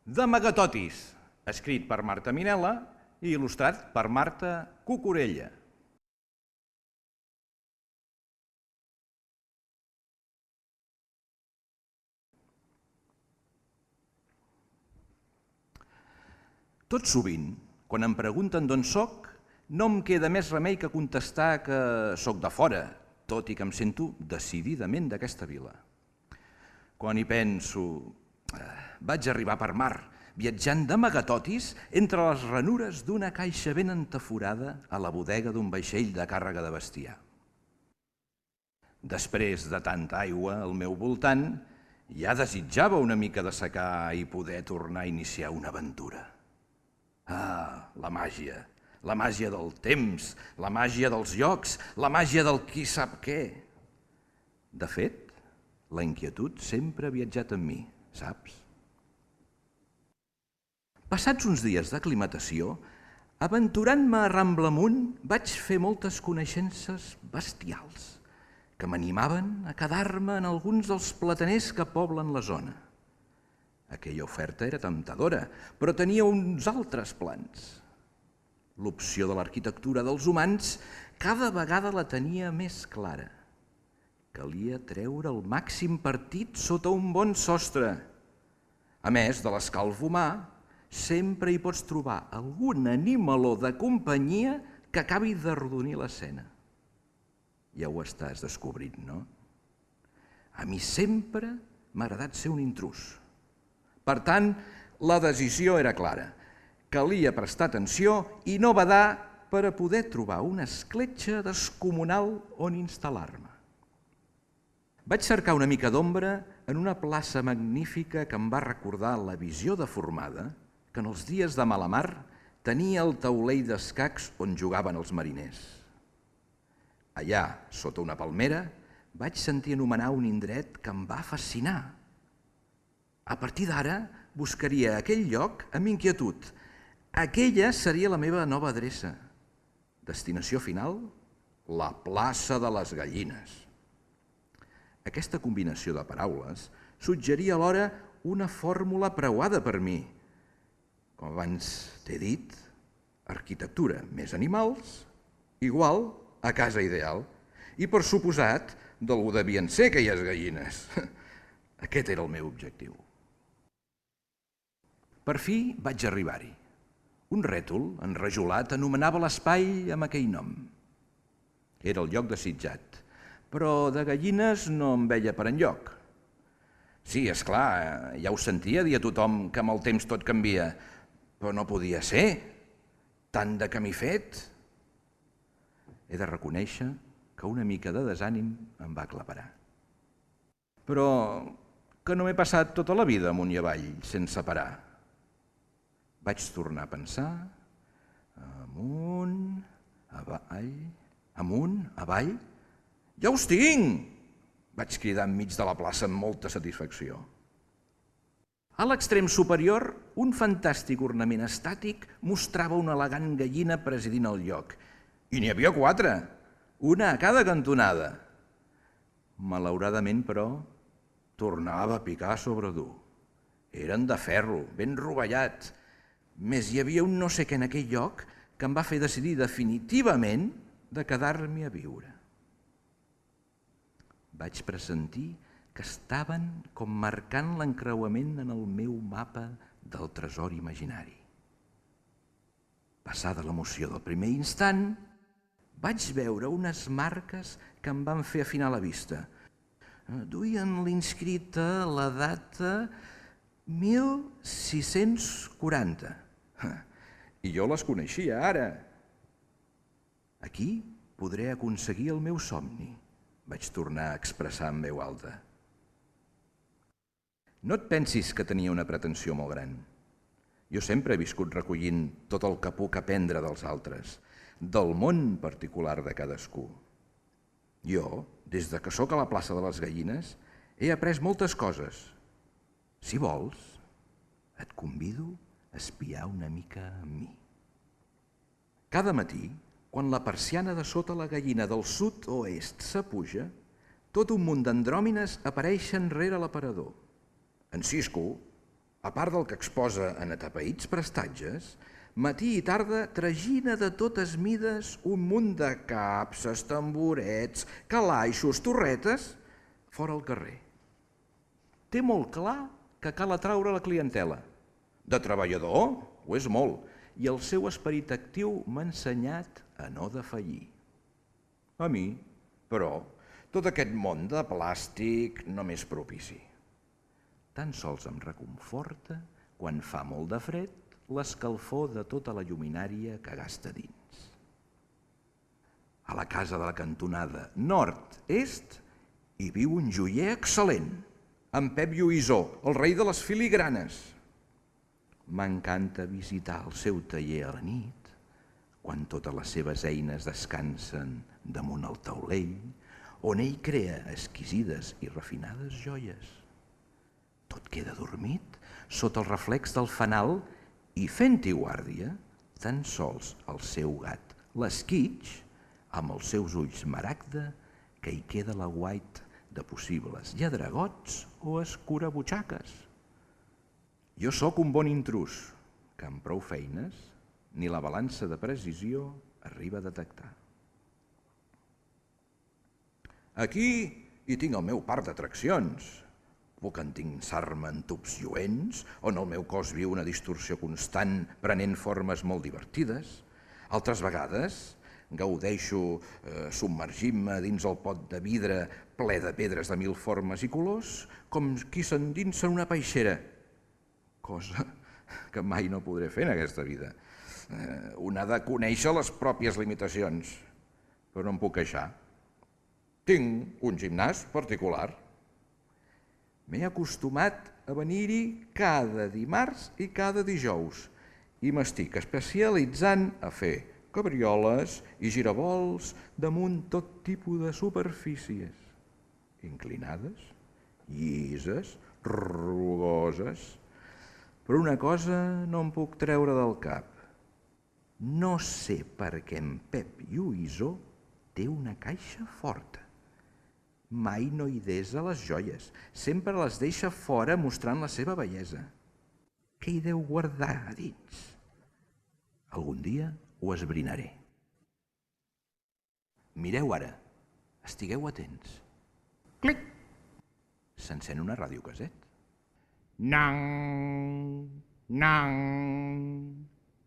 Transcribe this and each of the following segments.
de Megatotis, escrit per Marta Minella i il·lustrat per Marta Cucurella. Tot sovint, quan em pregunten d'on soc, no em queda més remei que contestar que soc de fora, tot i que em sento decididament d'aquesta vila. Quan hi penso, vaig arribar per mar, viatjant de Megatotis entre les ranures d'una caixa ben entaforada a la bodega d'un vaixell de càrrega de bestiar. Després de tanta aigua al meu voltant, ja desitjava una mica de secar i poder tornar a iniciar una aventura. Ah, la màgia del temps, la màgia dels llocs, la màgia del qui sap què. De fet, la inquietud sempre ha viatjat amb mi, saps? Passats uns dies d'aclimatació, aventurant-me a Ramblamunt, vaig fer moltes coneixences bestials que m'animaven a quedar-me en alguns dels plataners que poblen la zona. Aquella oferta era temptadora, però tenia uns altres plans. L'opció de l'arquitectura dels humans cada vegada la tenia més clara. Calia treure el màxim partit sota un bon sostre. A més de l'escalf humà, sempre hi pots trobar algun animaló de companyia que acabi d'arrodonir l'escena. Ja ho estàs descobrint, no? A mi sempre m'ha agradat ser un intrús. Per tant, la decisió era clara. Calia prestar atenció i no badar per a poder trobar una escletxa descomunal on instal·lar-me. Vaig cercar una mica d'ombra en una plaça magnífica que em va recordar la visió deformada que en els dies de mala mar tenia el taulell d'escacs on jugaven els mariners. Allà, sota una palmera, vaig sentir anomenar un indret que em va fascinar. A partir d'ara, buscaria aquell lloc amb inquietud. Aquella seria la meva nova adreça. Destinació final, la plaça de les Gallines. Aquesta combinació de paraules suggeria alhora una fórmula preuada per mi. Com abans t'he dit, arquitectura més animals, igual a casa ideal. I per suposat, d'algú devien ser aquelles gallines. Aquest era el meu objectiu. Per fi vaig arribar-hi. Un rètol enrajolat anomenava l'espai amb aquell nom. Era el lloc desitjat, però de gallines no em veia per enlloc. Sí, és clar, ja ho sentia dir a tothom que amb el temps tot canvia, però no podia ser. Tant de camí fet. He de reconèixer que una mica de desànim em va aclaparar. Però que no m'he passat tota la vida amunt i avall, sense parar. Vaig tornar a pensar, amunt, avall, ja us tinc! Vaig cridar enmig de la plaça amb molta satisfacció. A l'extrem superior, un fantàstic ornament estàtic mostrava una elegant gallina presidint el lloc. I n'hi havia 4, una a cada cantonada. Malauradament, però, tornava a picar sobre dur. Eren de ferro, ben rovellats. Més hi havia un no sé què en aquell lloc que em va fer decidir definitivament de quedar-m'hi a viure. Vaig pressentir que estaven com marcant l'encreuament en el meu mapa del tresor imaginari. Passada l'emoció del primer instant, vaig veure unes marques que em van fer afinar la vista. Duien l'inscrita la data 1640. I jo les coneixia ara. Aquí podré aconseguir el meu somni, vaig tornar a expressar en veu alta. No et pensis que tenia una pretensió molt gran. Jo sempre he viscut recollint tot el que puc aprendre dels altres, del món particular de cadascú. Jo, des que sóc a la plaça de les Gallines, he après moltes coses. Si vols, et convido a espiar una mica amb mi. Cada matí, quan la persiana de sota la gallina del sud-oest s'apuja, tot un munt d'andròmines apareixen rere l'aparador. En Cisco, A part del que exposa en atapeïts prestatges, matí i tarda tragina de totes mides un munt de capses, tamborets, calaixos, torretes, fora al carrer. Té molt clar que cal atraure la clientela. De treballador ho és molt, i el seu esperit actiu m'ha ensenyat a no defallir. A mi, però, tot aquest món de plàstic no m'és propici. Tan sols em reconforta, quan fa molt de fred, l'escalfor de tota la lluminària que gasta dins. A la casa de la cantonada nord-est hi viu un joier excel·lent, en Pep Lluïsó, el rei de les filigranes. M'encanta visitar el seu taller a la nit, quan totes les seves eines descansen damunt el taulell, on ell crea exquisides i refinades joies. Tot queda dormit sota el reflex del fanal i fent-hi guàrdia, tan sols el seu gat, l'esquitx, amb els seus ulls maragda, que hi queda l'aguait de possibles lladregots o escurabutxaques. Jo sóc un bon intrús, que amb prou feines ni la balança de precisió arriba a detectar. Aquí hi tinc el meu parc d'atraccions. Puc endinsar-me en tubs lluents, on el meu cos viu una distorsió constant prenent formes molt divertides. Altres vegades gaudeixo submergint-me dins el pot de vidre ple de pedres de mil formes i colors, com qui s'endinsa en una peixera, cosa que mai no podré fer en aquesta vida. Un ha de conèixer les pròpies limitacions, però no em puc queixar. Tinc un gimnàs particular. M'he acostumat a venir-hi cada dimarts i cada dijous i m'estic especialitzant a fer cabrioles i giravols damunt tot tipus de superfícies, inclinades, llises, rugoses. Però una cosa no em puc treure del cap. No sé per què en Pep Lluïsó té una caixa forta. Mai no hi desa les joies, sempre les deixa fora mostrant la seva bellesa. Què hi deu guardar a dins? Algun dia ho esbrinaré. Mireu ara, estigueu atents. Clic! S'encén una radiocasset. Nang, nang,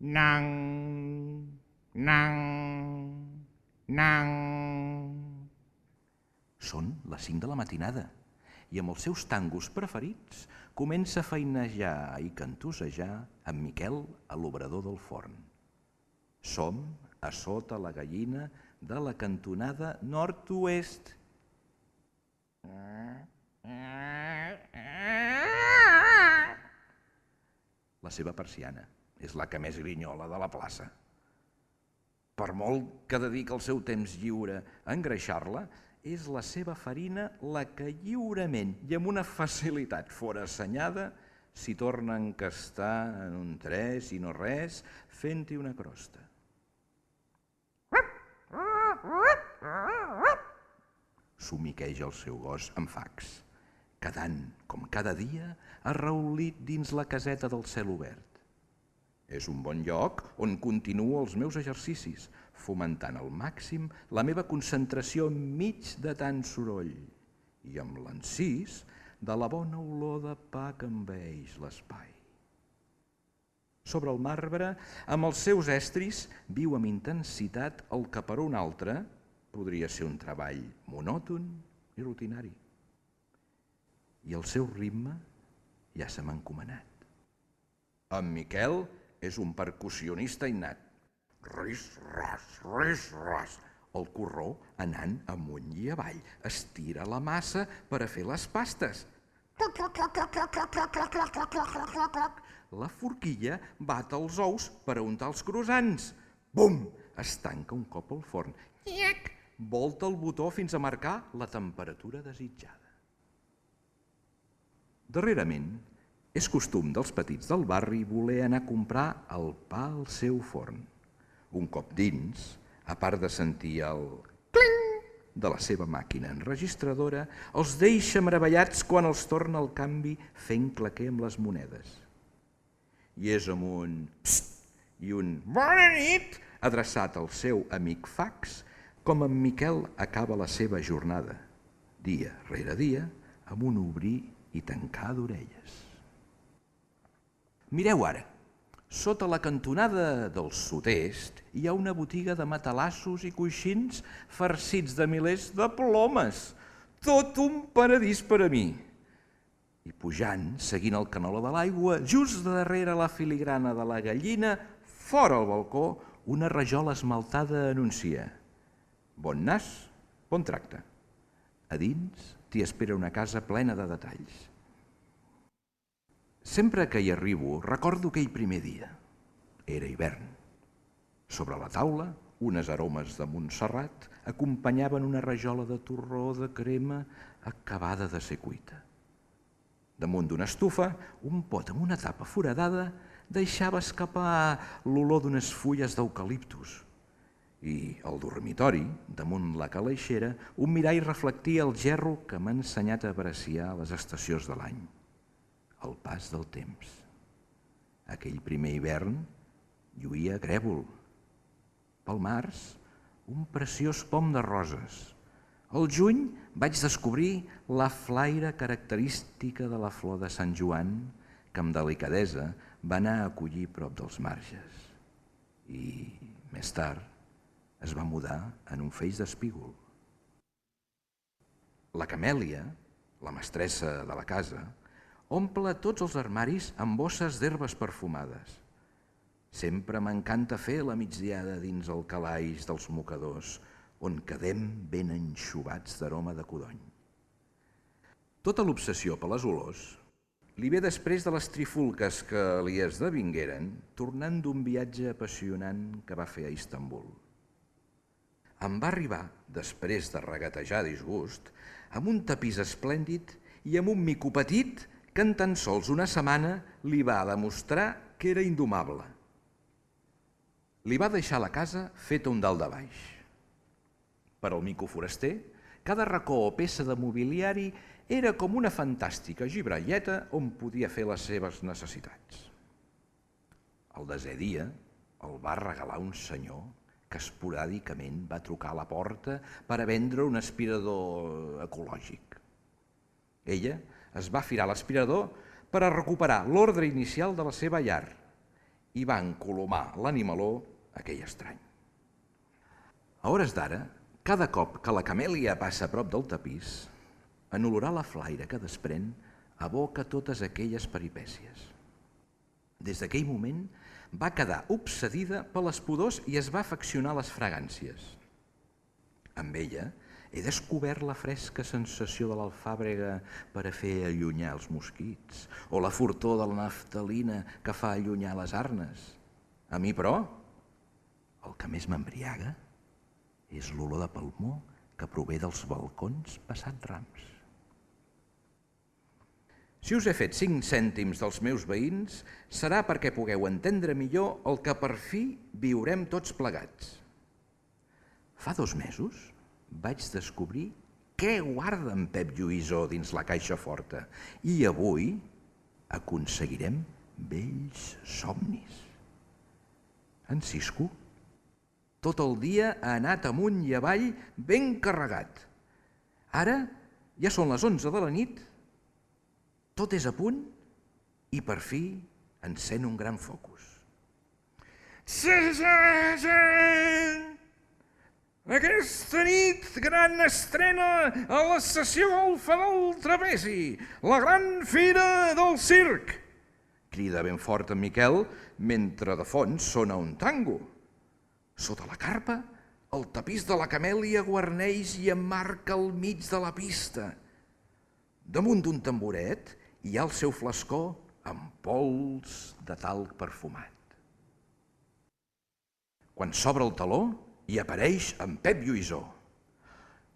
nang, nang, nang. Són les 5 de la matinada i amb els seus tangos preferits comença a feinejar i cantussejar en Miquel a l'obrador del forn. Som a sota la gallina de la cantonada nord-oest. La seva persiana és la que més grinyola de la plaça. Per molt que dedica el seu temps lliure a engreixar-la, és la seva farina la que lliurement i amb una facilitat forassenyada s'hi torna a encastar en un tres i no res, fent-hi una crosta. Somiqueja el seu gos amb fax, quedant, com cada dia, arraulit dins la caseta del cel obert. És un bon lloc on continuo els meus exercicis, fomentant al màxim la meva concentració enmig de tant soroll i amb l'encís de la bona olor de pa que envaeix l'espai. Sobre el marbre, amb els seus estris, viu amb intensitat el que per un altre podria ser un treball monòton i rutinari. I el seu ritme ja se m'ha encomanat. En Miquel és un percussionista innat. Ris, ras, el corró anant amunt i avall. Estira la massa per a fer les pastes. La forquilla bat els ous per a untar els croissants. Bum! Es tanca un cop al forn. Volta el botó fins a marcar la temperatura desitjada. Darrerament, és costum dels petits del barri voler anar a comprar el pa al seu forn. Un cop dins, a part de sentir el cling de la seva màquina enregistradora, els deixa meravellats quan els torna el canvi fent claquer amb les monedes. i és amb un psst i un bona nit adreçat al seu amic Fax com en Miquel acaba la seva jornada, dia rere dia, amb un obrir i tancar d'orelles. Mireu ara, sota la cantonada del sud-est hi ha una botiga de matalassos i coixins farcits de milers de plomes. Tot un paradís per a mi. I pujant, seguint el canaló de l'aigua, just darrere la filigrana de la gallina, fora al balcó, una rajola esmaltada anuncia: bon nas, bon tracte. A dins t'hi espera una casa plena de detalls. Sempre que hi arribo, recordo aquell primer dia. Era hivern. Sobre la taula, unes aromes de Montserrat acompanyaven una rajola de torró de crema acabada de ser cuita. Damunt d'una estufa, un pot amb una tapa foradada deixava escapar l'olor d'unes fulles d'eucaliptus. I al dormitori, damunt la calaixera, un mirall reflectia el gerro que m'ha ensenyat a apreciar les estacions de l'any. El pas del temps. Aquell primer hivern lluïa grèvol. Pel març, un preciós pom de roses. Al juny vaig descobrir la flaire característica de la flor de Sant Joan que amb delicadesa va anar a collir prop dels marges. I més tard es va mudar en un feix d'espígol. La Camèlia, la mestressa de la casa, omple tots els armaris amb bosses d'herbes perfumades. Sempre m'encanta fer la migdiada dins el calaix dels mocadors, on quedem ben enxubats d'aroma de codony. Tota l'obsessió per les olors li ve després de les trifulques que li esdevingueren tornant d'un viatge apassionant que va fer a Istanbul. Em va arribar, després de regatejar a disgust, amb un tapís esplèndid i amb un mico petit que en tan sols una setmana li va demostrar que era indomable. Li va deixar la casa feta un dalt de baix. Per al mico foraster, cada racó o peça de mobiliari era com una fantàstica gibralleta on podia fer les seves necessitats. El desè dia el va regalar un senyor que esporàdicament va trucar a la porta per a vendre un aspirador ecològic. Ella es va firar l'aspirador per a recuperar l'ordre inicial de la seva llar i va encolomar l'animaló aquell estrany. A hores d'ara, cada cop que la Camèlia passa a prop del tapís, en olorar la flaire que desprèn, aboca totes aquelles peripècies. Des d'aquell moment va quedar obsedida per les pudors i es va afeccionar a les fragàncies. Amb ella he descobert la fresca sensació de l'alfàbrega per a fer allunyar els mosquits o la fortor de la naftalina que fa allunyar les arnes. A mi, però, el que més m'embriaga és l'olor de palmó que prové dels balcons passant rams. Si us he fet 5 cèntims dels meus veïns, serà perquè pugueu entendre millor el que per fi viurem tots plegats. Fa 2 mesos vaig descobrir què guarda en Pep Lluïsó dins la caixa forta i avui aconseguirem vells somnis. En Cisco tot el dia ha anat amunt i avall ben carregat. Ara ja són les 11 de la nit, tot és a punt i per fi encén un gran focus. Aquesta nit gran estrena a la sessió golfa del Trapezi, la gran fira del circ. Crida ben fort en Miquel mentre de fons sona un tango. Sota la carpa, el tapís de la Camèlia guarneix i emmarca al mig de la pista. Damunt d'un tamboret hi ha el seu flascó amb pols de talc perfumat. Quan s'obre el teló, hi apareix en Pep Lluïsó.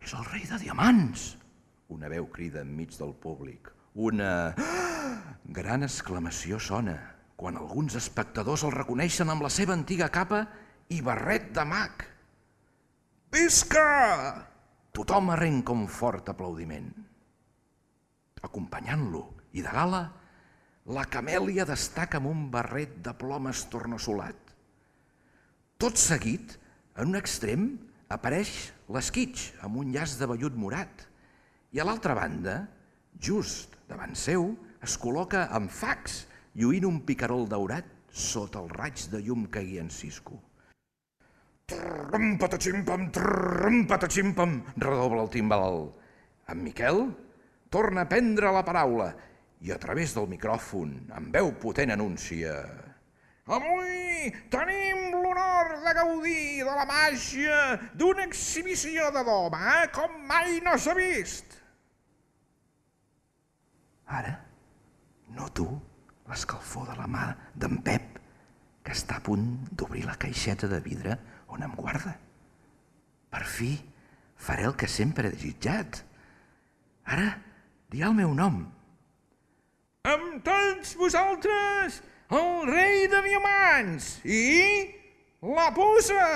És el rei de diamants! Una veu crida enmig del públic. Una gran exclamació sona quan alguns espectadors el reconeixen amb la seva antiga capa i barret de mag. Visca! Tothom arrenca un fort aplaudiment. Acompanyant-lo i de gala, la camèlia destaca amb un barret de plom estornassolat. Tot seguit, en un extrem, apareix l'esquitx amb un llaç de vellut morat i a l'altra banda, just davant seu, es col·loca amb fax lluint un picarol daurat sota el raig de llum caient cisco. Trrrm-pataximpam, trrrm-pataximpam, redobla el timbal. En Miquel torna a prendre la paraula i a través del micròfon, amb veu potent, anuncia: avui tenim l'honor de gaudir de la màgia d'una exhibició de doma, com mai no s'ha vist. Ara noto l'escalfor de la mà d'en Pep, que està a punt d'obrir la caixeta de vidre on em guarda. Per fi faré el que sempre he desitjat. Ara dirà el meu nom. Amb tots vosaltres, el rei de diamants i la puça!